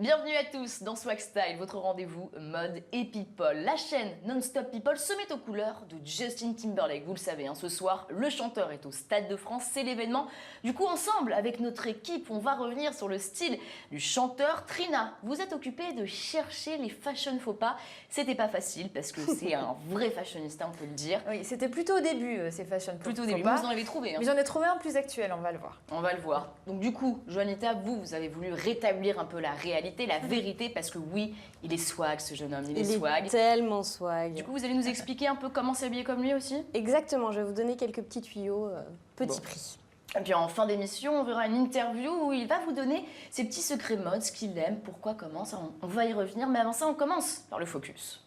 Bienvenue à tous dans Swag Style, votre rendez-vous mode et people. La chaîne Non-Stop People se met aux couleurs de Justin Timberlake. Vous le savez, ce soir, le chanteur est au Stade de France, c'est l'événement. Du coup, ensemble, avec notre équipe, on va revenir sur le style du chanteur. Trina, vous êtes occupée de chercher les fashion faux pas. C'était pas facile parce que c'est un vrai fashionista, on peut le dire. Oui, c'était plutôt au début, ces fashion faux pas. Plutôt au début, vous en avez trouvé. Mais j'en ai trouvé un plus actuel, on va le voir. On va le voir. Donc du coup, Joanita, vous avez voulu rétablir un peu la réalité, la vérité, parce que oui, il est swag ce jeune homme, il est swag. Tellement swag. Du coup, vous allez nous expliquer un peu comment s'habiller comme lui aussi? Exactement, je vais vous donner quelques petits tuyaux, petit prix. Et puis en fin d'émission, on verra une interview où il va vous donner ses petits secrets mode, ce qu'il aime, pourquoi, comment, ça on va y revenir. Mais avant ça, on commence par le focus.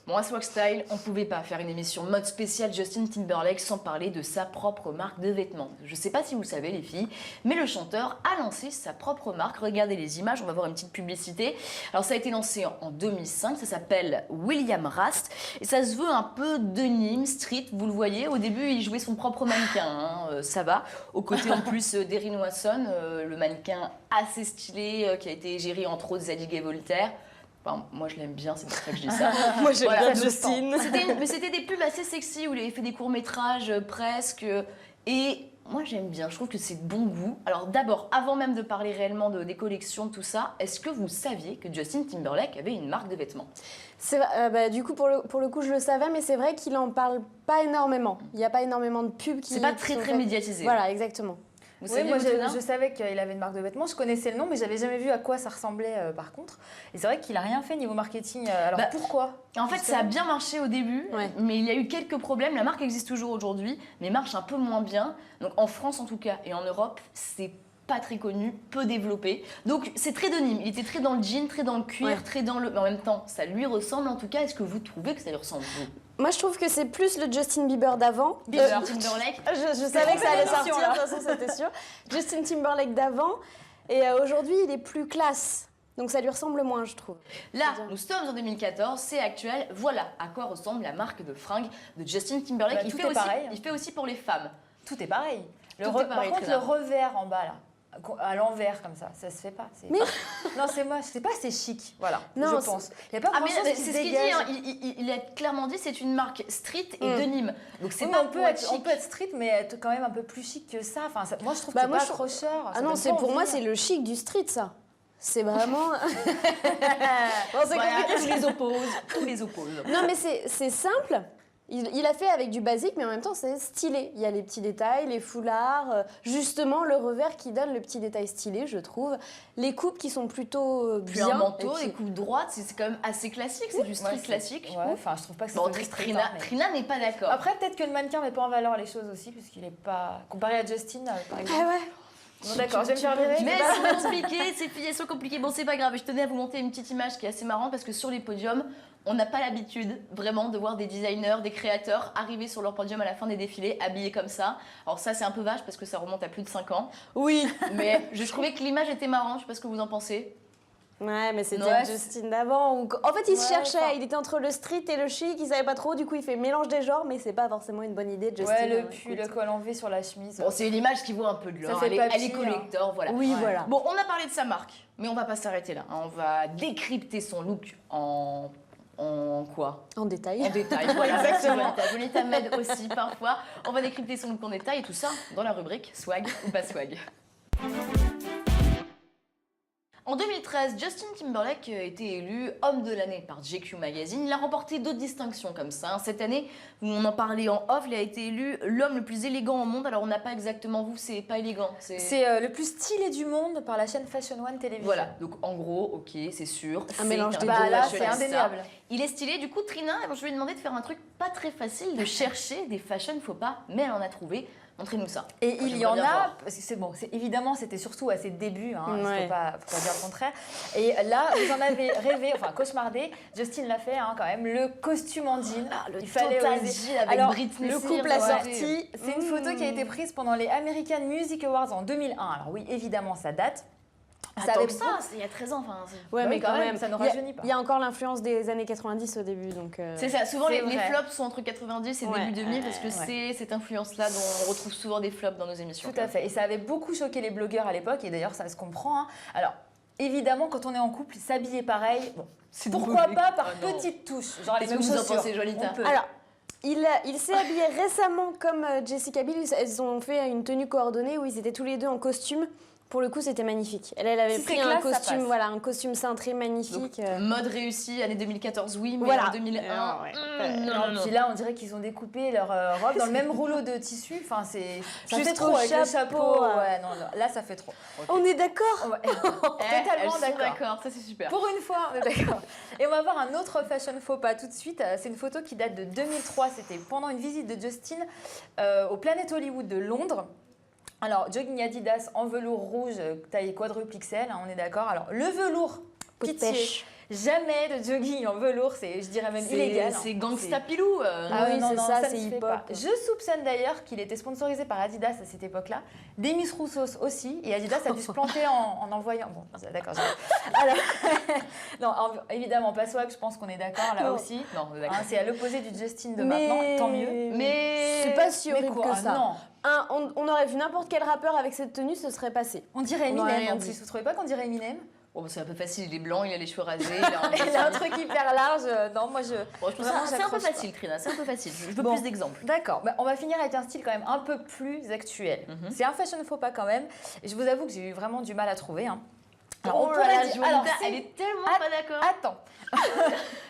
Bon, à Swag Style, on ne pouvait pas faire une émission mode spéciale Justin Timberlake sans parler de sa propre marque de vêtements. Je ne sais pas si vous le savez les filles, mais le chanteur a lancé sa propre marque. Regardez les images, on va voir une petite publicité. Alors ça a été lancé en 2005, ça s'appelle William Rast et ça se veut un peu denim, street, vous le voyez. Au début, il jouait son propre mannequin, ça va. Aux côtés en plus d'Erin Wasson, le mannequin assez stylé qui a été géré entre autres Zadig et Voltaire. Enfin, moi je l'aime bien, c'est pour ça que je dis ça. Moi j'aime bien Justine. Mais c'était des pubs assez sexy où il avait fait des courts-métrages presque. Et moi j'aime bien, je trouve que c'est de bon goût. Alors d'abord, avant même de parler réellement des collections, tout ça, est-ce que vous saviez que Justin Timberlake avait une marque de vêtements? Du coup, pour le coup, je le savais, mais c'est vrai qu'il en parle pas énormément. Il n'y a pas énormément de pubs qui... C'est pas très médiatisé. Voilà, exactement. Oui, moi je savais qu'il avait une marque de vêtements, je connaissais le nom, mais j'avais jamais vu à quoi ça ressemblait par contre. Et c'est vrai qu'il a rien fait niveau marketing. Alors pourquoi? En fait, ça a bien marché au début, mais il y a eu quelques problèmes. La marque existe toujours aujourd'hui, mais marche un peu moins bien. Donc en France en tout cas et en Europe, c'est pas très connu, peu développé. Donc c'est très denim. Il était très dans le jean, très dans le cuir, très dans le... Mais en même temps, ça lui ressemble en tout cas. Est-ce que vous trouvez que ça lui ressemble vous? Moi, je trouve que c'est plus le Justin Bieber d'avant. Timberlake. Je savais que ça allait sortir, de toute façon, c'était sûr. Justin Timberlake d'avant. Et aujourd'hui, il est plus classe. Donc ça lui ressemble moins, je trouve. Là, nous sommes en 2014, c'est actuel. Voilà à quoi ressemble la marque de fringues de Justin Timberlake. Il fait aussi pour les femmes. Tout est pareil. Par contre, le revers en bas, là, à l'envers comme ça se fait pas. Mais... non, c'est moche, c'est pas assez chic, voilà, non, je pense. Il y a pas grand chose qui c'est se ce qu'il dit, il a clairement dit c'est une marque street et denim. Donc c'est pas on peut être street, mais être quand même un peu plus chic que ça. Enfin, moi je trouve que c'est pas accrocheur. Ah non, pour moi c'est le chic du street, ça. C'est vraiment... bon, c'est compliqué, tous les opposent. Non, mais c'est simple. Il a fait avec du basique, mais en même temps, c'est stylé. Il y a les petits détails, les foulards, justement le revers qui donne le petit détail stylé, je trouve. Les coupes qui sont plutôt bien. Un manteau, les coupes droites, c'est quand même assez classique, c'est du street classique. Ouais, enfin, je trouve pas que c'est bon, Trina n'est pas d'accord. Après, peut-être que le mannequin met pas en valeur les choses aussi, puisqu'il est pas... Comparé à Justin, par exemple. Ah ouais. Bon, d'accord, je vais me faire virer. Mais c'est compliqué, ces filles, elles sont compliquées. Bon, c'est pas grave, je tenais à vous montrer une petite image qui est assez marrante parce que sur les podiums, on n'a pas l'habitude vraiment de voir des designers, des créateurs arriver sur leur podium à la fin des défilés habillés comme ça. Alors ça, c'est un peu vache parce que ça remonte à plus de 5 ans. Oui. Mais je trouvais que l'image était marrante, je sais pas ce que vous en pensez. Ouais, mais c'était Justin d'avant. En fait, il se cherchait, il était entre le street et le chic, il savait pas trop, du coup il fait mélange des genres, mais c'est pas forcément une bonne idée de Justin. Ouais, le pull, le col en V sur la chemise. Bon, c'est une image qui vaut un peu de l'or, elle est collector, voilà. Oui, voilà. Bon, on a parlé de sa marque, mais on va pas s'arrêter là. On va décrypter son look en quoi? En détail. En détail, voilà, exactement. Joanita m'aide aussi parfois. On va décrypter son look en détail et tout ça dans la rubrique swag ou pas swag. En 2013, Justin Timberlake a été élu homme de l'année par GQ Magazine. Il a remporté d'autres distinctions comme ça. Cette année, on en parlait en off, il a été élu l'homme le plus élégant au monde. Alors on n'a pas exactement vous, c'est pas élégant. C'est le plus stylé du monde par la chaîne Fashion One Télévision. Voilà, donc en gros, ok, c'est sûr. Un mélange de là, c'est indéniable. Il est stylé, du coup Trina, je lui ai demandé de faire un truc pas très facile, de chercher des fashion faux pas, mais elle en a trouvé. Montrez-nous ça. Et il y en a, parce que c'est bon, évidemment, c'était surtout à ses débuts, hein, faut pas dire le contraire. Et là, vous en avez rêvé, enfin cauchemardé, Justin l'a fait quand même, le costume en jean. Il fallait oser avec Britney le couple a sorti. C'est une photo qui a été prise pendant les American Music Awards en 2001. Alors oui, évidemment, ça date. Ça Attends avait que ça, beaucoup- c'est il y a 13 ans. Enfin, Ouais, Bah mais oui, quand même, ça ne il y a- rajeunit pas. Il y a encore l'influence des années 90 au début, donc. c'est ça, souvent C'est les vrai. flops sont entre 90 et Ouais, début 2000 parce que ouais. c'est cette influence-là dont on retrouve souvent des flops dans nos émissions. Tout à fait. Et ça avait beaucoup choqué les blogueurs à l'époque, et d'ailleurs, ça se comprend. Hein. Alors, évidemment, quand on est en couple, s'habiller pareil, bon, C'est pourquoi mauvais. pas par Ah non. petites touches, genre les Qu'est-ce mêmes que vous en chaussures. pensez, Jolita? On peut. Alors, il s'est habillé récemment comme Jessica Biel. Elles ont fait une tenue coordonnée où ils étaient tous les deux en costume. Pour le coup, c'était magnifique. Elle avait Si pris c'est un classe, ça costume, passe. voilà, un costume cintré magnifique. Mode réussi, année 2014, oui, mais Voilà. en 2001, Non, puis là, on dirait qu'ils ont découpé leur robe dans le même rouleau de tissu. Enfin, ça Juste fait trop au avec le chapeau, chapeau. Ouais, non, là, ça fait trop. On est d'accord. Ouais. elles Totalement sont d'accord. ça c'est super. Pour une fois, on est d'accord. Et on va voir un autre fashion faux pas tout de suite. C'est une photo qui date de 2003. C'était pendant une visite de Justin au Planet Hollywood de Londres. Alors, jogging Adidas en velours rouge, taille quadruple XL, hein, on est d'accord. Alors, le velours, Coup de pitié, pêche. jamais de jogging en velours, c'est, je dirais même illégal. hein. C'est gangsta pilou. Ah oui, c'est ça, c'est ne se fait hip-hop. pas. Je soupçonne d'ailleurs qu'il était sponsorisé par Adidas à cette époque-là, Demis Roussos aussi, et Adidas a dû se planter en envoyant. Bon, d'accord. Alors, non, évidemment, pas swag, je pense qu'on est d'accord là Non. aussi. Non, on est d'accord. Hein, c'est à l'opposé du Justin de maintenant, tant mieux. Mais c'est pas si Mais horrible quoi que ça. Non, On aurait vu n'importe quel rappeur avec cette tenue, ce serait passé. on dirait On aurait Eminem rien en dit. plus. Vous trouvez pas qu'on dirait Eminem? Bon, c'est un peu facile, il est blanc, il a les cheveux rasés, il a un Il a un truc hyper large. Non, moi je. Bon, je trouve Vraiment, ça c'est un peu j'accroche facile, Trina, c'est un peu facile. Je veux Bon. plus d'exemples. D'accord, bah, on va finir avec un style quand même un peu plus actuel. C'est un fashion faux pas quand même. Et je vous avoue que j'ai eu vraiment du mal à trouver. Hein. Alors, on Oh là pourrait là, dire. Jolita, alors, elle est tellement Ah, pas d'accord. Attends.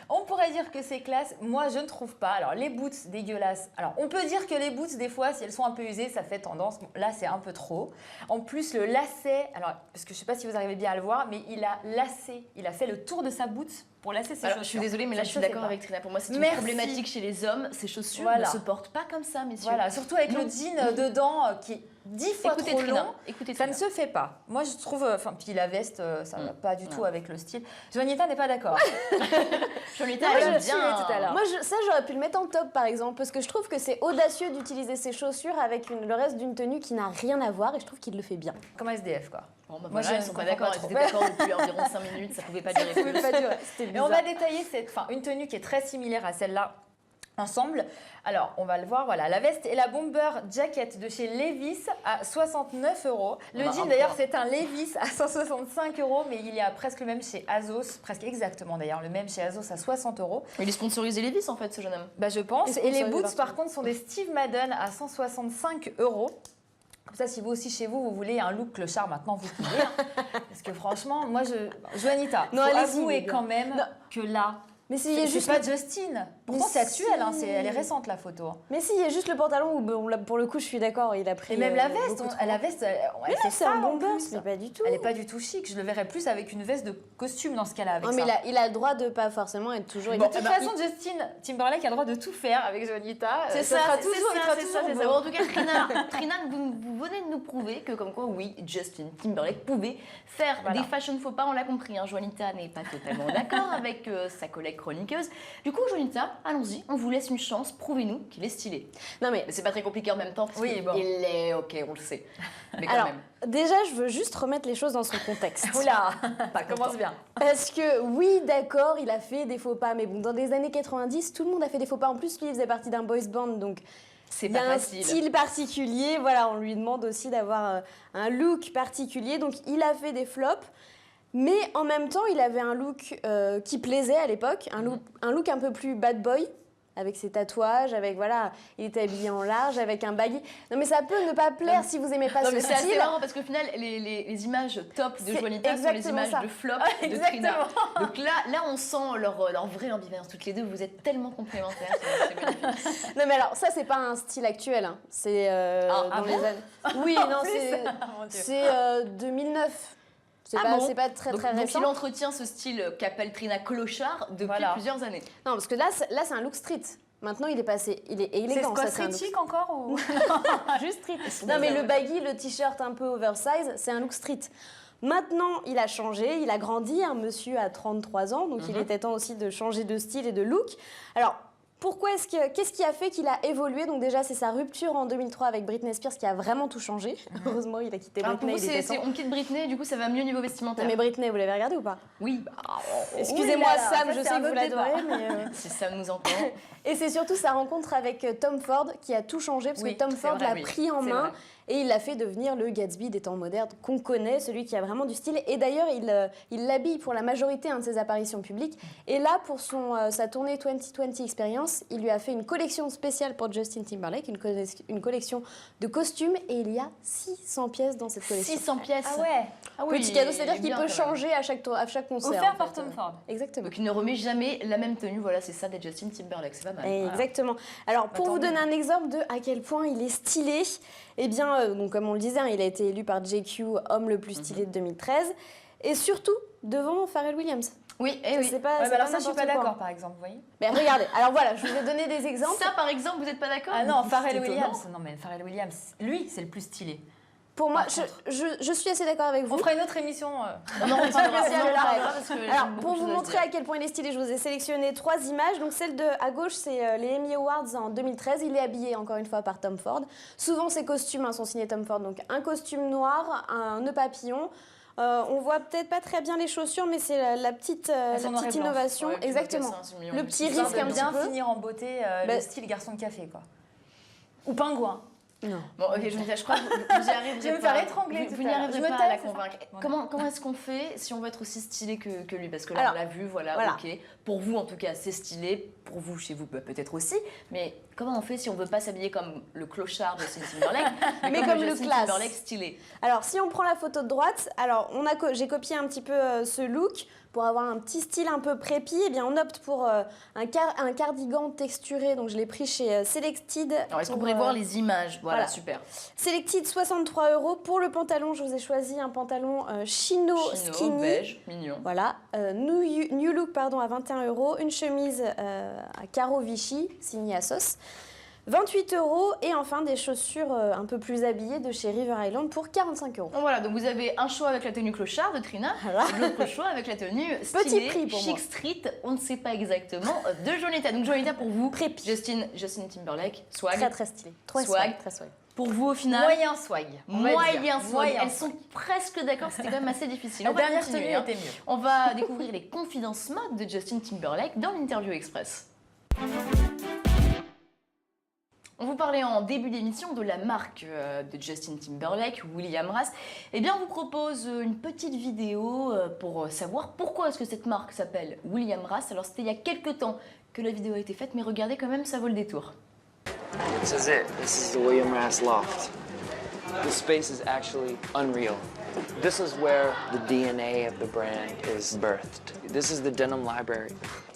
On pourrait dire que c'est classe. Moi, je ne trouve pas. Alors, les boots dégueulasses. Alors, on peut dire que les boots, des fois, si elles sont un peu usées, ça fait tendance. Bon, là, c'est un peu trop. En plus, le lacet. Alors, parce que je ne sais pas si vous arrivez bien à le voir, mais il a lacé. Il a fait le tour de sa boot pour lasser ses Alors, chaussures. je suis désolée, mais là, Ça je se suis fait d'accord pas. avec Trina. Pour moi, c'est une Merci. problématique chez les hommes. Ces chaussures Voilà. ne se portent pas comme ça, messieurs. Voilà, surtout avec le jean dedans qui est 10 fois Écoutez trop Trina. long. Écoutez Ça ne Trina. se fait pas. Moi, je trouve. Enfin, puis la veste, ça va pas du tout Non. avec le style. Joanita n'est pas d'accord. Jolita, Moi, elle aime je bien. tout à l'heure. Moi, ça, j'aurais pu le mettre en top, par exemple, parce que je trouve que c'est audacieux d'utiliser ses chaussures avec le reste d'une tenue qui n'a rien à voir, et je trouve qu'il le fait bien. Comme SDF, quoi. Bon, bah Moi, voilà, je elles sont pas comprends d'accord. pas Elles trop. étaient d'accord depuis environ 5 minutes. Ça pouvait pas durer Ça pouvait plus. pas durer. C'était Et bizarre. on va détailler une tenue qui est très similaire à celle-là ensemble. Alors, on va le voir, voilà, la veste et la bomber jacket de chez Levi's à 69 €. Le On a jean, un d'ailleurs, point. c'est un Levi's à 165 €, mais il y a presque le même chez Azos, presque exactement d'ailleurs, le même chez Azos à 60 €. Il est sponsorisé Levi's en fait, ce jeune homme. Bah, je pense. Et Et les sponsorisé boots, partout. par contre, sont des Steve Madden à 165 €. Comme ça, si vous aussi chez vous, vous voulez un look clochard, maintenant vous pouvez. Hein. Parce que franchement, moi, Joanita, Non, faut allez-y, avouer les gars. quand même Non. que là, Mais s'il y a c'est juste pas Justin. Pourtant, Mais c'est actuel, hein, si. elle est récente la photo. Mais s'il y a juste le pantalon où, bon, là, pour le coup, je suis d'accord, il a pris. Et même la veste, beaucoup trop. la veste, elle Mais fait non, c'est un ça, en bon plus. boss, mais pas du tout. Elle est pas du tout chic. Je le verrais plus avec une veste de costume dans ce cas-là. Avec Non, ça. mais il a le droit de pas forcément être toujours. De toute façon, Justin Timberlake a le droit de tout faire avec Joanita. C'est Ça ça, sera c'est toujours, il ça, sera c'est toujours ça, c'est beau. ça. Bon, en tout cas, Trina, vous venez de nous prouver que comme quoi, oui, Justin Timberlake pouvait faire Voilà. des fashion faux pas, on l'a compris. Hein. Joanita n'est pas totalement d'accord avec sa collègue chroniqueuse. Du coup, Joanita, allons-y, on vous laisse une chance, prouvez-nous qu'il est stylé. Non, mais Mais c'est pas très compliqué en même temps, parce Oui, qu'il bon. est ok, on le sait. Mais quand alors, même. déjà, je veux juste remettre les choses dans son contexte. Oula, Pas ça commence content. bien. Parce que oui, d'accord, il a fait des faux pas, mais bon, dans les années 90, tout le monde a fait des faux pas. En plus, lui, il faisait partie d'un boys band, donc C'est il y a pas un facile. style particulier. Voilà, on lui demande aussi d'avoir un look particulier. Donc, il a fait des flops, mais en même temps, il avait un look qui plaisait à l'époque, un look un peu plus bad boy. Avec ses tatouages, avec voilà, il était habillé en large, avec un baggy. Non mais ça peut ne pas plaire si vous aimez pas Non, ce mais c'est assez style. marrant parce qu'au final, les images top de C'est Joanita sont les exactement images ça. de flop de Exactement. Trina. Donc là, on sent leur vraie ambivalence. Toutes les deux, vous êtes tellement complémentaires. C'est magnifique. Non mais alors ça c'est pas un style actuel, hein. C'est ah dans bon les années. Oui non Mon Dieu. c'est 2009. C'est Ah pas, bon c'est pas très donc, très donc récent. il entretient ce style qu'appelle Trina clochard depuis Voilà. plusieurs années. Non parce que là c'est un look street. Maintenant il est passé, il est C'est élégant. quoi, Ça, c'est un look streetique encore ou... juste street. Non mais le baggy, le t-shirt un peu oversize, c'est un look street. Maintenant, il a changé, il a grandi, un monsieur à 33 ans, donc il était temps aussi de changer de style et de look. Alors, Qu'est-ce qui a fait qu'il a évolué? Donc déjà, c'est sa rupture en 2003 avec Britney Spears qui a vraiment tout changé. Heureusement, il a quitté Alors, pour Britney. vous, on quitte Britney, du coup, ça va mieux niveau vestimentaire. Non mais Britney, vous l'avez regardé ou pas? Oui. Excusez-moi Ouh là là, Sam, ça, je c'est sais un que vous autre l'adorez, débat. mais... Si ça nous entend. Et c'est surtout sa rencontre avec Tom Ford qui a tout changé parce Oui, que Tom c'est Ford vrai, l'a oui. pris en C'est main vrai. et il l'a fait devenir le Gatsby des temps modernes qu'on connaît, celui qui a vraiment du style. Et d'ailleurs, il l'habille pour la majorité de ses apparitions publiques. Et là, pour sa tournée 2020 Experience, il lui a fait une collection spéciale pour Justin Timberlake, une collection de costumes. Et il y a 600 pièces dans cette collection. 600 pièces. Ah ouais. Ah oui, Petit cadeau, c'est-à-dire il est qu'il bien, peut quand même. changer à chaque concert. Offert en par fait. Tom Ford. Exactement. Donc il ne remet jamais la même tenue, voilà, c'est ça d'être Justin Timberlake, c'est pas mal. Voilà. Exactement. Alors, pour Tant vous mieux. donner un exemple de à quel point il est stylé, eh bien, donc, comme on le disait, hein, il a été élu par JQ homme le plus stylé de 2013, et surtout devant Pharrell Williams. Oui, Ça, oui. c'est pas, Ouais, c'est bah alors pas ça, je suis n'importe pas quoi. d'accord, par exemple, vous voyez. Mais regardez, alors voilà, je vous ai donné des exemples. Ça, par exemple, vous n'êtes pas d'accord? Ah non, Pharrell C'est étonnant. Williams. Non, mais Pharrell Williams, lui, c'est le plus stylé. Pour moi, Par je suis assez d'accord avec vous. On fera une autre émission. Non, on parlera spécial on en de la parlera règle. parce que Alors, j'aime beaucoup pour de vous choses à montrer dire. à quel point il est stylé, je vous ai sélectionné 3 images. Donc, celle à gauche, c'est les Emmy Awards en 2013. Il est habillé, encore une fois, par Tom Ford. Souvent, ses costumes sont signés Tom Ford. Donc, un costume noir, un nœud papillon. On voit peut-être pas très bien les chaussures, mais c'est la petite sont noir et blanc. innovation. Ouais, puis Exactement. mocassin, c'est mignon. Le petit Histoire risque de un petit bien peu. finir en beauté, Bah- le style garçon de café, quoi. Ou pingouin. Non. Bon, ok, je crois que vous y arriverez Je vais me pas. faire étrangler Vous tout n'y à l'heure. arriverez Je me pas à la tais, c'est ça convaincre. Voilà. Comment est-ce qu'on fait si on veut être aussi stylé que lui? Parce que là, Alors, on l'a vu, voilà, voilà. ok. Pour vous, en tout cas, c'est stylé. Pour vous, chez vous, peut-être aussi. Mais comment on fait si on veut pas s'habiller comme le clochard de Justin Timberlake, Mais comme le Justin classe. Timberlake stylé? Alors, si on prend la photo de droite, alors j'ai copié un petit peu ce look pour avoir un petit style un peu préppy. Eh bien, on opte pour un cardigan texturé. Donc, je l'ai pris chez Selected. Alors, est-ce qu'on pour, pourrait voir les images? Voilà, voilà. super. Selected, 63 €. Pour le pantalon, je vous ai choisi un pantalon chino skinny. beige, mignon. Voilà, New Look pardon, à 21 €, une chemise à carreaux Vichy, signée à sauce, 28 € et enfin des chaussures un peu plus habillées de chez River Island pour 45 €. Bon, voilà, donc vous avez un choix avec la tenue clochard de Trina, Voilà. et l'autre choix avec la tenue Petit stylée, prix pour chic moi. street, on ne sait pas exactement, de Jonita. Donc Jonita pour vous, Prépi. Justin Timberlake, swag. Très très stylé. Swag. Très swag. Pour vous au final, Moyen swag. on va moyen dire. swag. Moyen Elles swag. sont presque d'accord, c'était quand même assez difficile. La On va dernière continuer, tenue hein. était mieux. On va découvrir les confidences mode de Justin Timberlake dans l'Interview Express. On vous parlait en début d'émission de la marque de Justin Timberlake, William Ras. Eh bien, on vous propose une petite vidéo pour savoir pourquoi est-ce que cette marque s'appelle William Ras. Alors, c'était il y a quelques temps que la vidéo a été faite, mais regardez quand même, ça vaut le détour. This is it. This is the William Ras loft. This space is actually unreal. This is where the DNA of the brand is birthed. This is the denim library.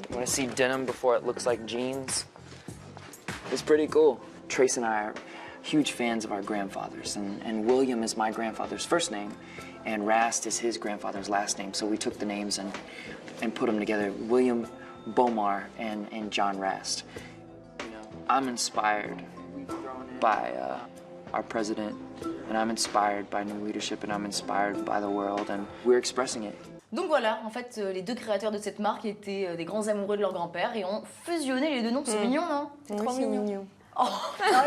You want to see denim before it looks like jeans? It's pretty cool. Trace and I are huge fans of our grandfathers, and William is my grandfather's first name, and Rast is his grandfather's last name. So we took the names and put them together. William Bomar and John Rast. You know, I'm inspired by our president, and I'm inspired by new leadership, and I'm inspired by the world, and we're expressing it. Donc voilà, en fait, les deux créateurs de cette marque étaient des grands amoureux de leur grand-père et ont fusionné les deux noms. C'est mignon, non? C'est Oui, trop c'est mignon. Oh. Alors,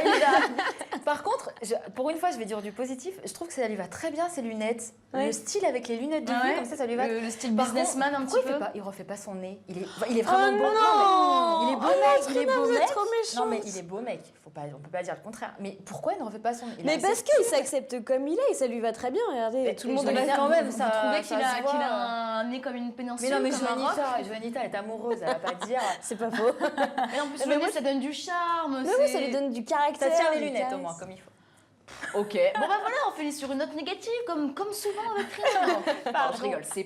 par contre, pour une fois, je vais dire du positif. Je trouve que ça lui va très bien, ces lunettes. Ouais. Le style avec les lunettes de vue, Ouais, comme ça lui va. le style Par businessman contre, un pourquoi petit peu. il refait pas son nez. Il est vraiment beau. non mais il est beau Oh mec. non, Il est Trina, beau vous êtes mec. trop méchante. Non mais il est beau mec. On peut pas dire le contraire. Mais pourquoi il ne refait pas son nez? Il Mais a parce assez- qu'il s'accepte comme il est et ça lui va très bien. Regardez, Mais tout le monde je est vais quand même, vous ça- trouvez ça qu'il se a, voit. qu'il a un nez comme une péninsule, Mais non mais comme un roc? Joanita est amoureuse, elle va pas dire. C'est pas faux. Et en plus, Mais le moi, nez, ça donne du charme. Mais oui, ça lui donne du caractère. Ça tient les du lunettes au charisme. moins comme il faut. Ok, bon bah voilà, on finit sur une note négative, comme souvent avec Trina. Non, je rigole, c'est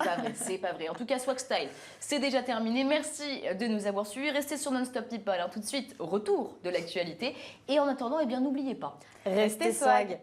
pas vrai. En tout cas, Swag Style, c'est déjà terminé. Merci de nous avoir suivis. Restez sur Non-Stop People. Alors tout de suite, retour de l'actualité. Et en attendant, eh bien, n'oubliez pas. Restez swag.